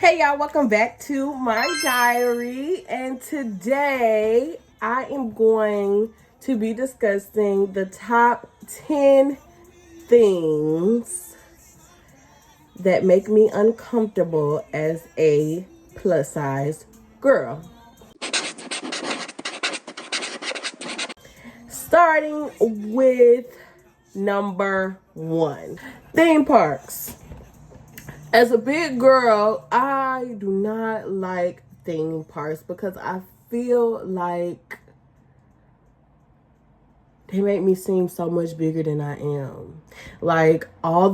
Hey y'all, welcome back to my diary, and today I am going to be discussing the top 10 things that make me uncomfortable as a plus size girl. Starting with number one, theme parks. As a big girl, I do not like theme parks because I feel like they make me seem so much bigger than I am. Like for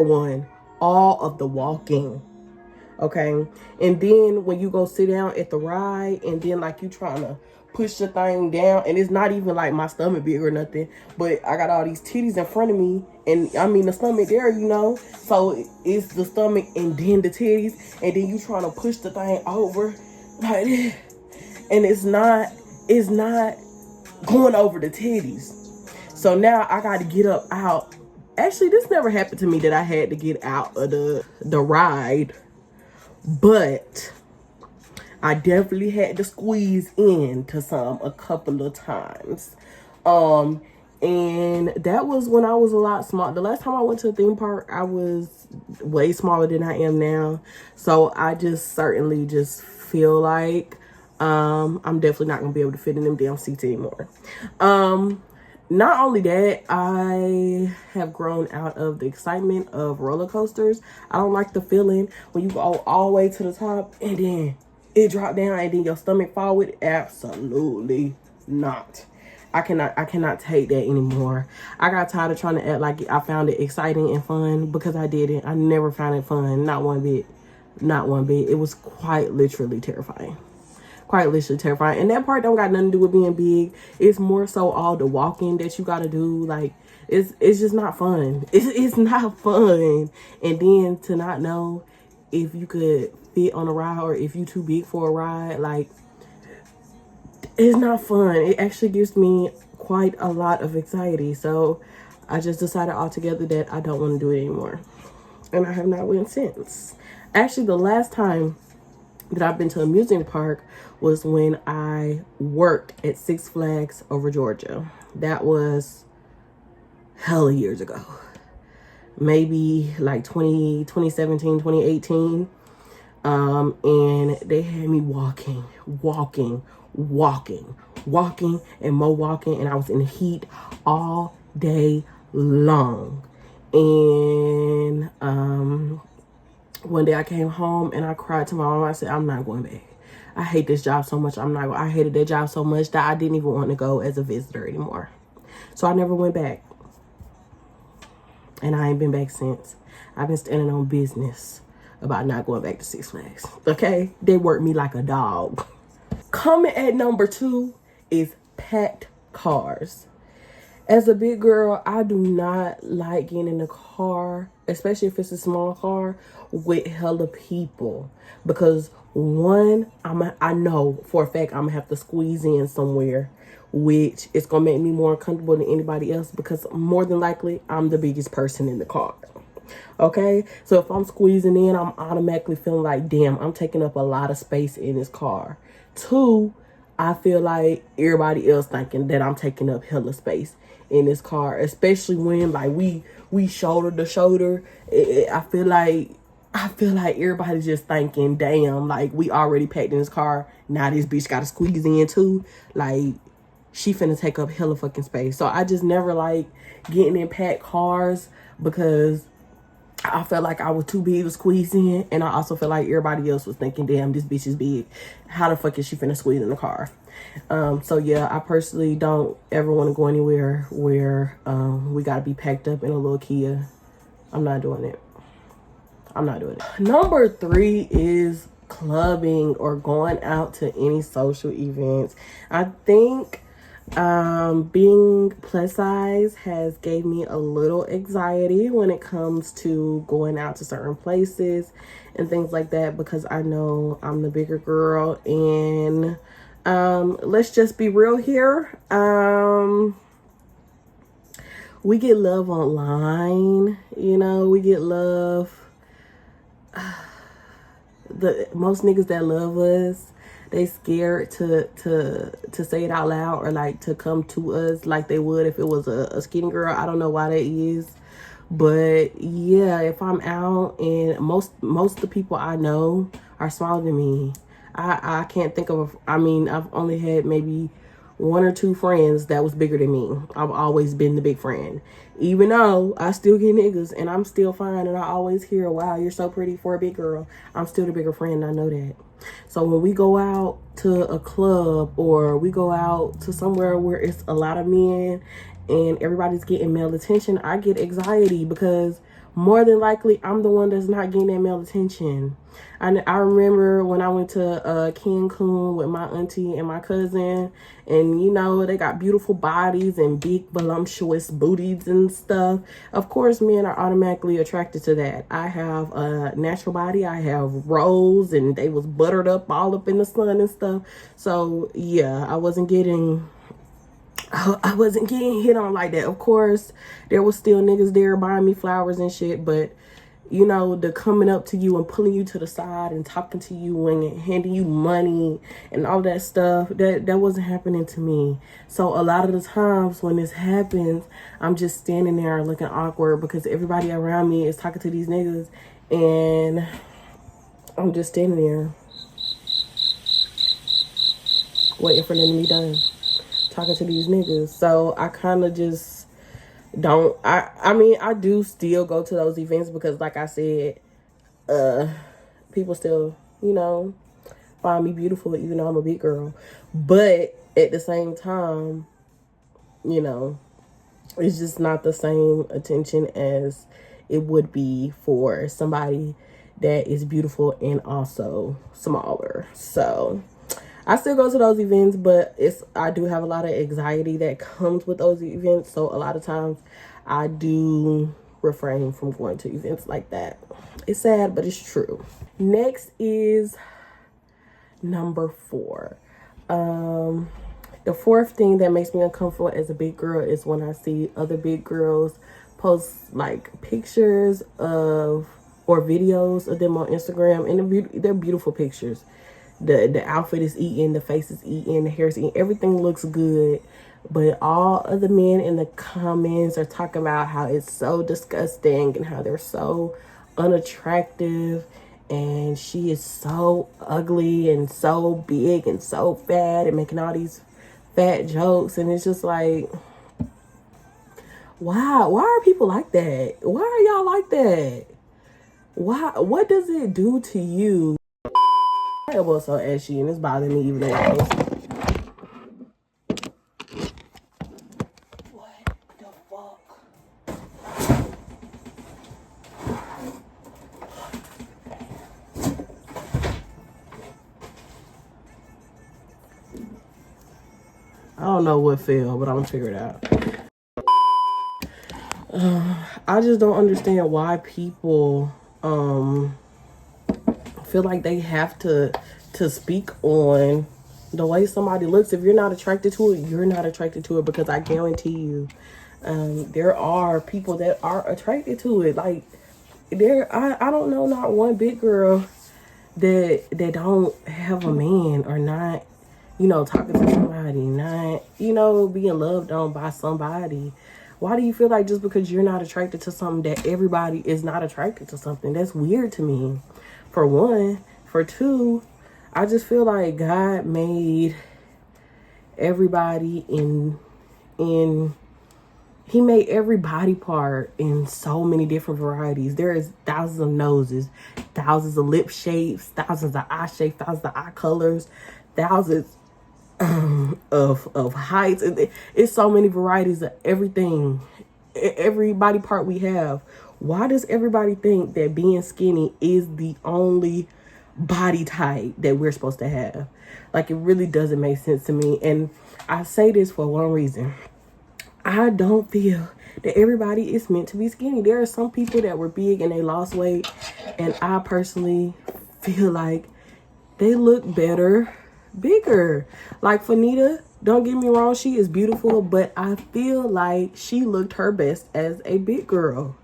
one, all of the walking. Okay. And then when you go sit down at the ride and then like you trying to push the thing down, and it's not even like my stomach big or nothing, but I got all these titties in front of me, and I mean the stomach there, so it's the stomach and then the titties, and then you trying to push the thing over like, and it's not going over the titties. So now I got to get up out. Actually, this never happened to me that I had to get out of the ride, but I definitely had to squeeze into some a couple of times. And that was when I was a lot small. The last time I went to a theme park, I was way smaller than I am now. So I just certainly just feel like I'm definitely not gonna be able to fit in them damn seats anymore. Not only that, I have grown out of the excitement of roller coasters. I don't like the feeling when you go all the way to the top and then it drop down and then your stomach fall with it. Absolutely not. I cannot take that anymore. I got tired of trying to act like I found it exciting and fun, because I didn't. I never found it fun. Not one bit. Not one bit. It was quite literally terrifying. Quite literally terrifying. And that part don't got nothing to do with being big. It's more so all the walking that you gotta do. Like, it's just not fun. It's not fun. And then to not know if you could fit on a ride or if you too big for a ride, like, it's not fun. It actually gives me quite a lot of anxiety. So I just decided altogether that I don't want to do it anymore. And I have not went since. Actually, the last time that I've been to a amusement park was when I worked at Six Flags over Georgia. That was hella years ago. Maybe like 2017, 2018. And they had me walking, and more walking, and I was in the heat all day long. And one day I came home and I cried to my mom. I said, I'm not going back. I hate this job so much. I hated that job so much that I didn't even want to go as a visitor anymore. So I never went back. And I ain't been back since. I've been standing on business about not going back to Six Flags. Okay? They work me like a dog. Coming at number 2 is packed cars. As a big girl, I do not like getting in a car, especially if it's a small car, with hella people. Because one, I know for a fact I'm going to have to squeeze in somewhere, which is going to make me more uncomfortable than anybody else, because more than likely, I'm the biggest person in the car. Okay? So if I'm squeezing in, I'm automatically feeling like, damn, I'm taking up a lot of space in this car. 2, I feel like everybody else thinking that I'm taking up hella space in this car, especially when like we shoulder to shoulder. I feel like everybody's just thinking, damn, like we already packed in this car. Now this bitch got to squeeze in too. Like, she finna take up hella fucking space. So I just never like getting in packed cars, because I felt like I was too big to squeeze in, and I also felt like everybody else was thinking, damn, this bitch is big. How the fuck is she finna squeeze in the car? So yeah, I personally don't ever want to go anywhere where we gotta be packed up in a little Kia. I'm not doing it. Number 3 is clubbing or going out to any social events. I think being plus size has gave me a little anxiety when it comes to going out to certain places and things like that, because I know I'm the bigger girl. And let's just be real here, we get love online, you know, we get love. The most niggas that love us, they scared to say it out loud or like to come to us like they would if it was a skinny girl. I don't know why that is. But yeah, if I'm out and most of the people I know are smaller than me, I can't think of, I mean, I've only had maybe one or two friends that was bigger than me. I've always been the big friend. Even though I still get niggas and I'm still fine and I always hear, wow, you're so pretty for a big girl. I'm still the bigger friend. I know that. So when we go out to a club or we go out to somewhere where it's a lot of men and everybody's getting male attention, I get anxiety because more than likely I'm the one that's not getting that male attention. I remember when I went to Cancun with my auntie and my cousin, and you know, they got beautiful bodies and big voluptuous booties and stuff. Of course, men are automatically attracted to that. I have a natural body, I have rolls, and they was buttered up all up in the sun and stuff. So yeah, I wasn't getting hit on like that. Of course, there was still niggas there buying me flowers and shit, but you know, the coming up to you and pulling you to the side and talking to you and handing you money and all that stuff, that wasn't happening to me. So a lot of the times when this happens, I'm just standing there looking awkward because everybody around me is talking to these niggas and I'm just standing there waiting for them to be done talking to these niggas. So I kind of just don't, I mean, I do still go to those events because like I said, people still, you know, find me beautiful even though I'm a big girl. But at the same time, you know, it's just not the same attention as it would be for somebody that is beautiful and also smaller. So I still go to those events, but I do have a lot of anxiety that comes with those events. So a lot of times I do refrain from going to events like that. It's sad, but it's true. Next is number 4. The fourth thing that makes me uncomfortable as a big girl is when I see other big girls post like pictures of or videos of them on Instagram, and they're beautiful pictures. The outfit is eaten, the face is eaten, the hair is eaten, everything looks good. But all of the men in the comments are talking about how it's so disgusting and how they're so unattractive and she is so ugly and so big and so fat and making all these fat jokes. And it's just like, wow, why are people like that? Why are y'all like that? Why? What does it do to you? My elbow's so ashy and it's bothering me even though I post it. What the fuck? I don't know what fell, but I'm gonna figure it out. I just don't understand why people feel like they have to speak on the way somebody looks. If you're not attracted to it, you're not attracted to it, because I guarantee you there are people that are attracted to it. Like I don't know not one big girl that don't have a man or not, you know, talking to somebody, not, you know, being loved on by somebody. Why do you feel like just because you're not attracted to something that everybody is not attracted to something? That's weird to me, for one. For two, I just feel like God made everybody he made every body part in so many different varieties. There is thousands of noses, thousands of lip shapes, thousands of eye shapes, thousands of eye colors, thousands of heights. It's so many varieties of everything, every body part we have. Why does everybody think that being skinny is the only body type that we're supposed to have? Like, it really doesn't make sense to me. And I say this for one reason. I don't feel that everybody is meant to be skinny. There are some people that were big and they lost weight, and I personally feel like they look better bigger. Like Fanita, Don't get me wrong, she is beautiful, but I feel like she looked her best as a big girl.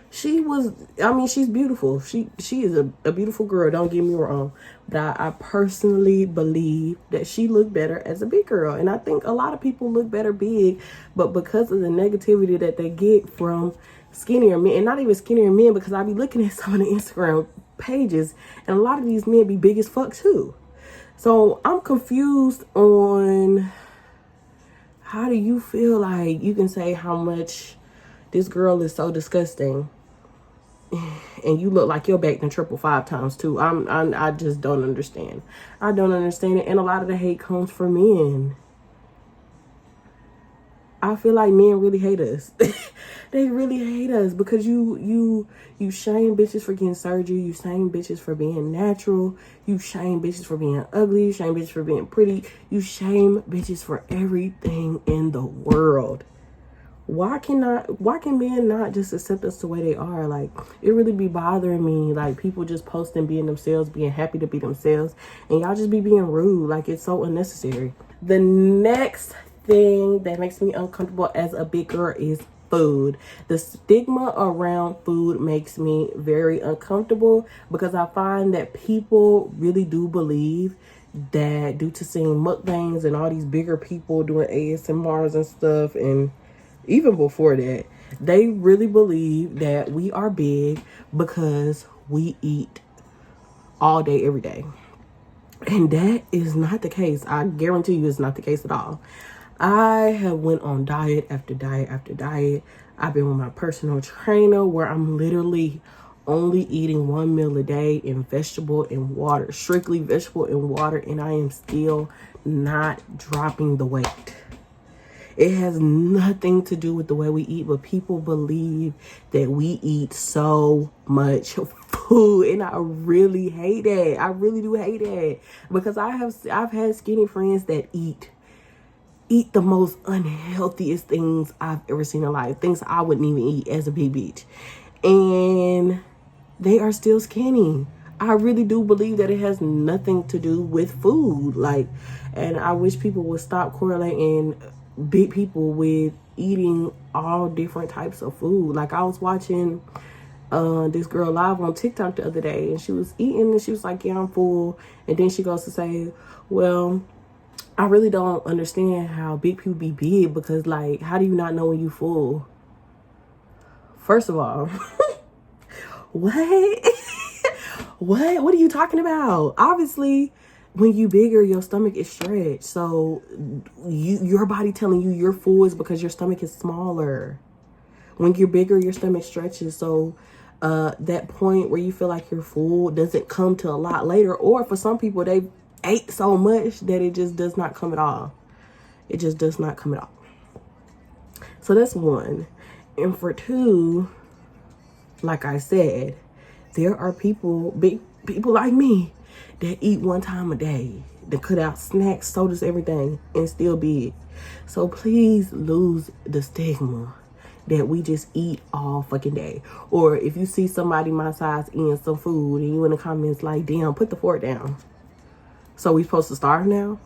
She was, I mean, she's beautiful. She is a beautiful girl, don't get me wrong. But I personally believe that she looked better as a big girl. And I think a lot of people look better big, but because of the negativity that they get from skinnier men, and not even skinnier men, because I be looking at some of the Instagram pages, and a lot of these men be big as fuck too. So I'm confused on, how do you feel like you can say how much this girl is so disgusting, and you look like your back done triple 5 times too? I just don't understand. I don't understand it. And a lot of the hate comes from men. I feel like men really hate us. They really hate us because you shame bitches for getting surgery. You shame bitches for being natural. You shame bitches for being ugly. You shame bitches for being pretty. You shame bitches for everything in the world. Why can men not just accept us the way they are? Like, it really be bothering me, like, people just posting being themselves, being happy to be themselves, and y'all just be being rude. Like, it's so unnecessary. The next thing that makes me uncomfortable as a big girl is food. The stigma around food makes me very uncomfortable because I find that people really do believe that, due to seeing mukbangs and all these bigger people doing ASMRs and stuff, and even before that, they really believe that we are big because we eat all day, every day. And that is not the case. I guarantee you it's not the case at all. I have went on diet after diet after diet. I've been with my personal trainer where I'm literally only eating 1 meal a day in vegetable and water, strictly vegetable and water, and I am still not dropping the weight. It has nothing to do with the way we eat, but people believe that we eat so much food, and I really hate that. I really do hate that, because I've had skinny friends that eat the most unhealthiest things I've ever seen in life, things I wouldn't even eat as a big bitch, and they are still skinny. I really do believe that it has nothing to do with food. Like, and I wish people would stop correlating big people with eating all different types of food. Like, I was watching this girl live on TikTok the other day, and she was eating, and she was like, yeah, I'm full. And then she goes to say, well, I really don't understand how big people be big, because, like, how do you not know when you full? First of all, what? What are you talking about? Obviously, when you bigger, your stomach is stretched. So your body telling you you're full is because your stomach is smaller. When you're bigger, your stomach stretches. So that point where you feel like you're full doesn't come till a lot later. Or for some people, they ate so much that it just does not come at all. It just does not come at all. So that's one. And for two, like I said, there are big people like me, that eat 1 time a day, that cut out snacks, sodas, everything, and still big. So please lose the stigma that we just eat all fucking day. Or if you see somebody my size eating some food and you in the comments like, damn, put the fork down. So we supposed to starve now?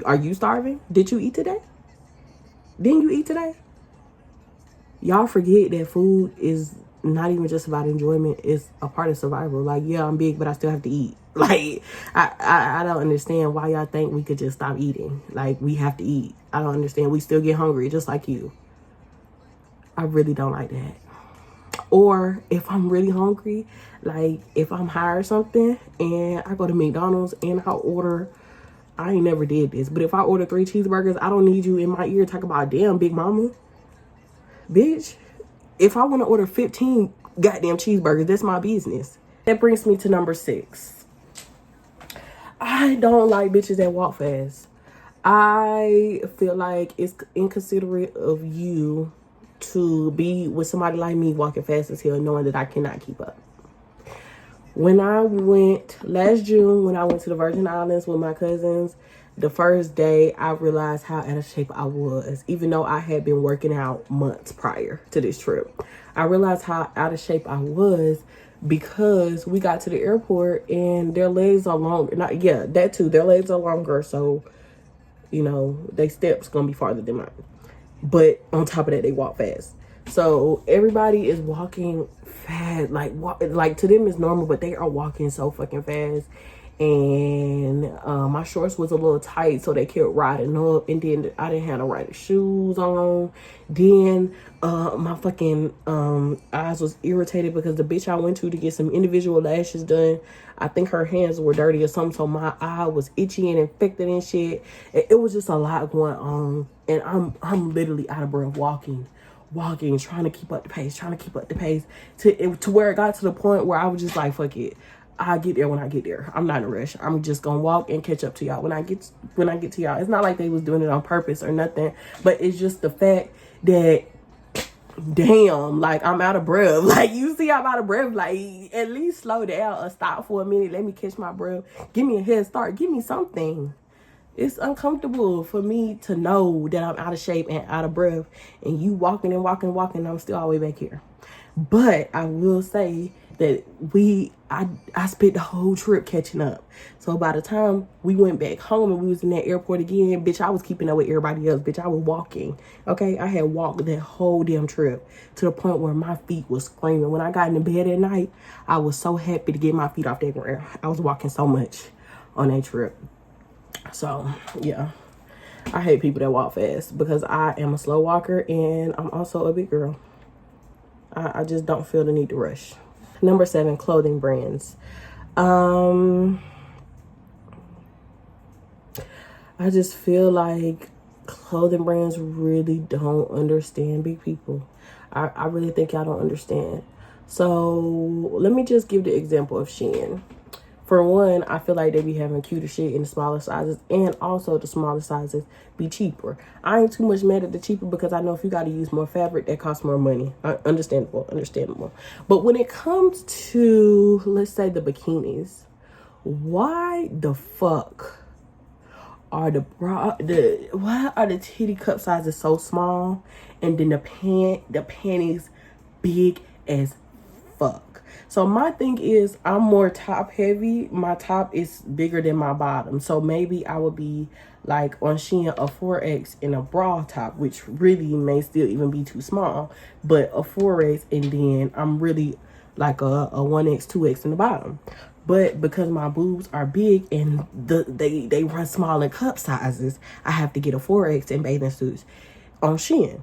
Are you starving? Did you eat today? Didn't you eat today? Y'all forget that food is not even just about enjoyment. It's a part of survival. Like, yeah, I'm big, but I still have to eat. Like, I don't understand why y'all think we could just stop eating. Like, we have to eat. I don't understand. We still get hungry just like you. I really don't like that. Or if I'm really hungry, like if I'm high or something and I go to McDonald's and I ain't never did this, but if I order 3 cheeseburgers, I don't need you in my ear talking about, damn, big mama. Bitch, if I want to order 15 goddamn cheeseburgers, that's my business. That brings me to number 6. I don't like bitches that walk fast. I feel like it's inconsiderate of you to be with somebody like me walking fast as hell, knowing that I cannot keep up. When I went last June, when I went to the Virgin Islands with my cousins, the first day I realized how out of shape I was, even though I had been working out months prior to this trip. I realized how out of shape I was because we got to the airport and their legs are longer. That too, their legs are longer. So You know, their steps gonna be farther than mine. But on top of that, they walk fast. So everybody is walking fast. Like to them it's normal, but they are walking so fucking fast. And my shorts was a little tight, so they kept riding up. And then I didn't have the right shoes on. Then my fucking eyes was irritated because the bitch I went to get some individual lashes done, I think her hands were dirty or something, so my eye was itchy and infected and shit. It was just a lot going on, and I'm literally out of breath walking, trying to keep up the pace, to where it got to the point where I was just like, fuck it, I'll get there when I get there. I'm not in a rush. I'm just gonna walk and catch up to y'all when I get to y'all. It's not like they was doing it on purpose or nothing, but it's just the fact that, damn, like, I'm out of breath. Like, you see I'm out of breath, like, at least slow down or stop for a minute, let me catch my breath, give me a head start, give me something. It's uncomfortable for me to know that I'm out of shape and out of breath, and you walking and I'm still all the way back here. But I will say that I spent the whole trip catching up. So by the time we went back home and we was in that airport again, bitch, I was keeping up with everybody else. Bitch, I was walking. Okay, I had walked that whole damn trip to the point where my feet was screaming. When I got into bed at night, I was so happy to get my feet off that ground. I was walking so much on that trip. So yeah, I hate people that walk fast because I am a slow walker and I'm also a big girl. I just don't feel the need to rush. Number 7, clothing brands. I just feel like clothing brands really don't understand big people. I really think y'all don't understand. So let me just give the example of Shein. For one, I feel like they be having cuter shit in the smaller sizes, and also the smaller sizes be cheaper. I ain't too much mad at the cheaper because I know if you got to use more fabric, that costs more money. Understandable. But when it comes to, let's say, the bikinis, why the fuck are why are the titty cup sizes so small, and then the panties big as fuck? So my thing is, I'm more top heavy. My top is bigger than my bottom. So maybe I would be like on Shein a 4X in a bra top, which really may still even be too small, but a 4X, and then I'm really like a 1X, 2X in the bottom. But because my boobs are big and they run small in cup sizes, I have to get a 4X in bathing suits on Shein,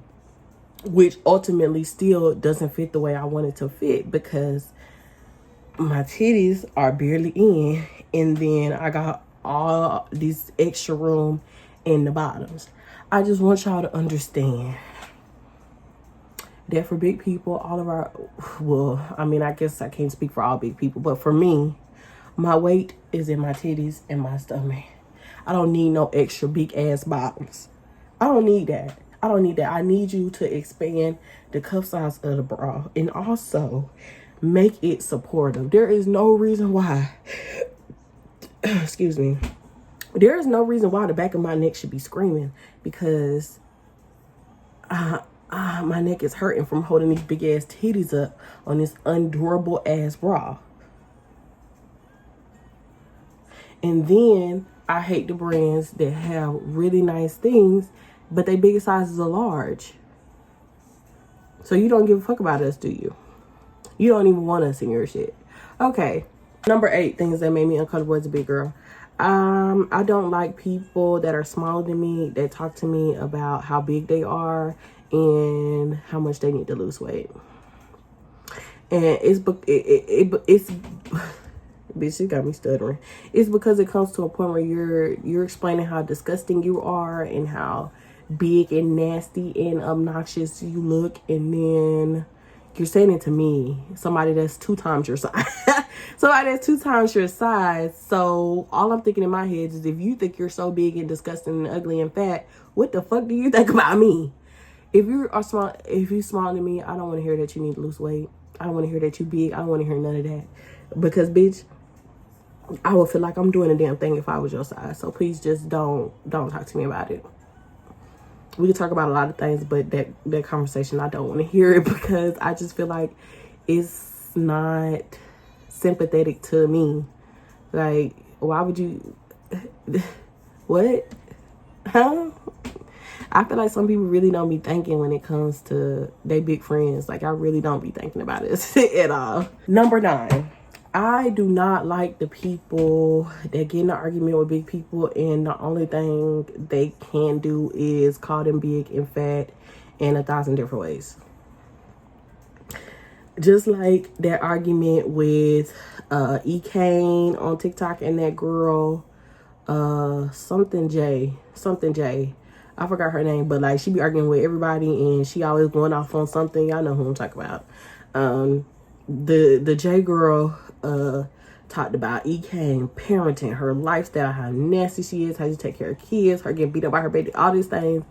which ultimately still doesn't fit the way I want it to fit because my titties are barely in, and then I got all this extra room in the bottoms. I just want y'all to understand that for big people, I guess I can't speak for all big people, but for me, my weight is in my titties and my stomach. I don't need no extra big ass bottoms. I don't need that. I need you to expand the cup size of the bra and also make it supportive. There is no reason why, excuse me, there is no reason why the back of my neck should be screaming because my neck is hurting from holding these big ass titties up on this undurable ass bra. And then I hate the brands that have really nice things, but their biggest sizes are large. So you don't give a fuck about us, do you? You don't even want us in your shit. Okay. Number 8, things that made me uncomfortable as a big girl. I don't like people that are smaller than me that talk to me about how big they are and how much they need to lose weight. And it's bitch, it got me stuttering. It's because it comes to a point where you're explaining how disgusting you are and how big and nasty and obnoxious you look, and then you're saying it to me, somebody that's 2 times your size. Somebody that's 2 times your size. So all I'm thinking in my head is, if you think you're so big and disgusting and ugly and fat, what the fuck do you think about me? If you're smaller than me, I don't want to hear that you need to lose weight. I don't want to hear that you big. I don't want to hear none of that. Because bitch, I would feel like I'm doing a damn thing if I was your size. So please just don't talk to me about it. We can talk about a lot of things, but that conversation, I don't want to hear it because I just feel like it's not sympathetic to me. Like, why would you? What? Huh? I feel like some people really don't be thinking when it comes to their big friends. Like, I really don't be thinking about it at all. Number 9. I do not like the people that get in an argument with big people and the only thing they can do is call them big and fat in 1,000 different ways. Just like that argument with E-Kane on TikTok and that girl, something J. I forgot her name, but like she be arguing with everybody and she always going off on something. Y'all know who I'm talking about. The J girl talked about E-Kane parenting, her lifestyle, how nasty she is, how she take care of kids, her getting beat up by her baby, all these things.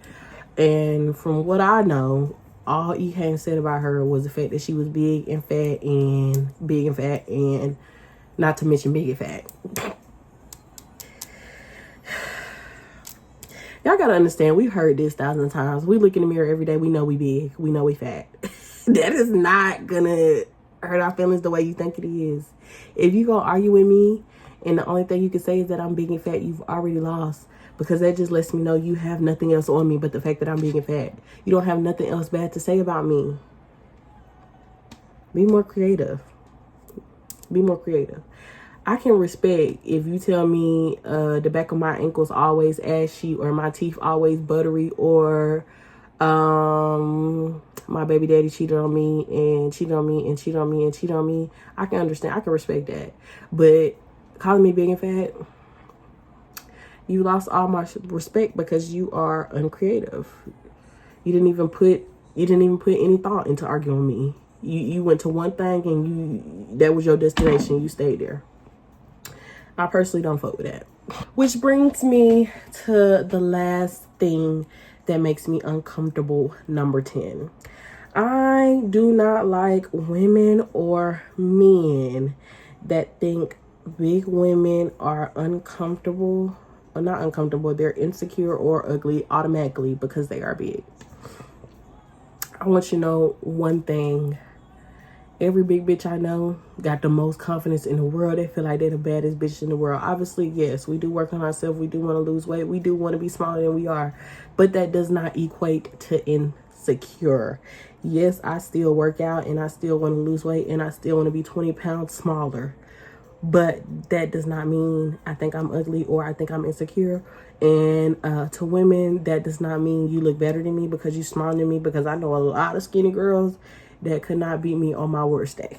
And from what I know, all E-Kane said about her was the fact that she was big and fat and not to mention big and fat. Y'all gotta understand, we've heard this 1,000 times. We look in the mirror every day, we know we big, we know we fat. That is not gonna hurt our feelings the way you think it is. If you gonna argue with me and the only thing you can say is that I'm big and fat, you've already lost. Because that just lets me know you have nothing else on me but the fact that I'm big and fat. You don't have nothing else bad to say about me. Be more creative. Be more creative. I can respect if you tell me the back of my ankles always ashy or my teeth always buttery or my baby daddy cheated on me and cheated on me and cheated on me and cheated on me. I can understand. I can respect that. But calling me big and fat, you lost all my respect because you are uncreative. You didn't even put any thought into arguing with me. You went to one thing and that was your destination. You stayed there. I personally don't fuck with that. Which brings me to the last thing that makes me uncomfortable, number 10. I do not like women or men that think big women are uncomfortable, or not uncomfortable, they're insecure or ugly automatically because they are big. I want you to know one thing. Every big bitch I know got the most confidence in the world. They feel like they're the baddest bitch in the world. Obviously, yes, we do work on ourselves. We do want to lose weight. We do want to be smaller than we are. But that does not equate to insecure. Yes, I still work out and I still want to lose weight and I still want to be 20 pounds smaller. But that does not mean I think I'm ugly or I think I'm insecure. And to women, that does not mean you look better than me because you're smaller than me, because I know a lot of skinny girls that could not beat me on my worst day.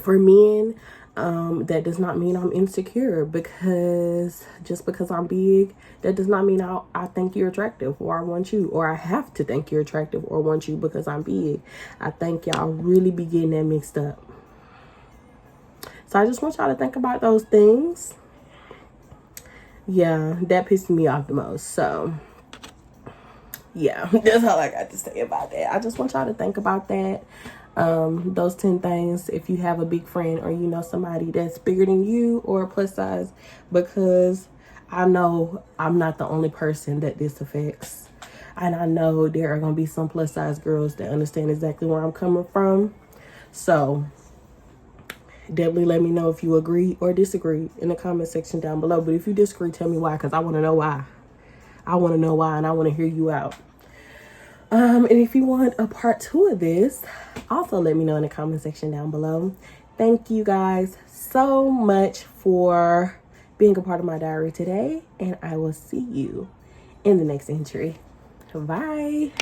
For men, that does not mean I'm insecure, because just because I'm big, that does not mean I think you're attractive or I want you, or I have to think you're attractive or want you because I'm big. I think y'all really be getting that mixed up. So I just want y'all to think about those things. Yeah, that pissed me off the most. So yeah, that's all I got to say about that. I just want y'all to think about that. Those 10 things if you have a big friend or you know somebody that's bigger than you or plus size, because I know I'm not the only person that this affects. And I know there are going to be some plus size girls that understand exactly where I'm coming from. So definitely let me know if you agree or disagree in the comment section down below. But if you disagree, tell me why, because I want to know why. I want to know why, and I want to hear you out. And if you want a part 2 of this, also let me know in the comment section down below. Thank you guys so much for being a part of my diary today, and I will see you in the next entry. Bye.